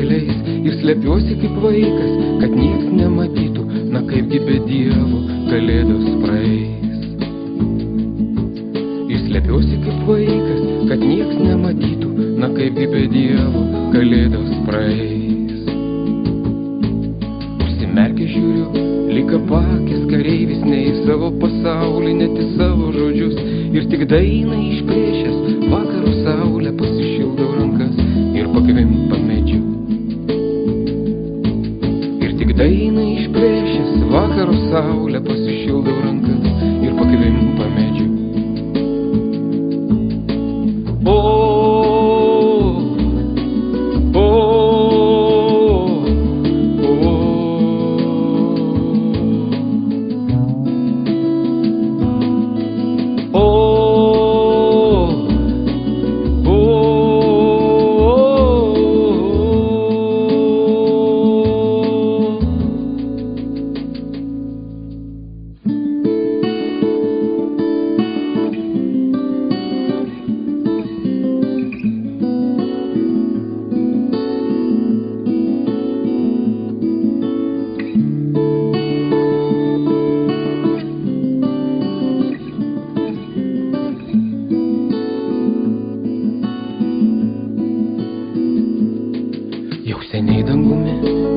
keliais ir slepiuosi kaip vaikas, kad nieks nematytų, na kaipgi be Dievo kalėdos praeis. Ir slepiuosi kaip vaikas, kad nieks nematytų, na kaipgi be Dievo kalėdos praeis. Užsimerkę žiūriu, lyg apakęs kareivis, ne į savo pasaulį, net į savo žodžius, ir tik dainą išplėšęs vakarų saulę pasišildau rankas ir pakvimpa medžiu. Ir tik dainą išplėšęs vakarų saulę pasišildau rankas ir pakvimpa medžiu. Seniai dangumi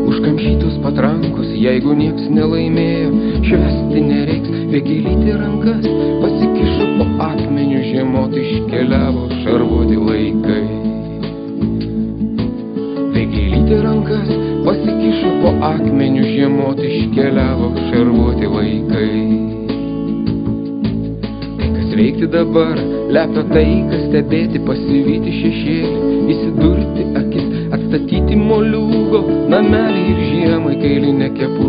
užkamšytos patrankos, jeigu nieks nelaimėjo, švęsti nereiks, vėgėlytė rankas pasikišo po akmeniu, žiemot iškeliavo šarvuoti laikai. Vėgėlytė rankas pasikišo po akmeniu, žiemot iškeliavo šarvuoti laikai. Tai kas veikti dabar, lepia taiką stebėti, pasivyti šešėlį, įsidurti akis, atstatyti moliūgo namelį ir žiemai kailinę kepurę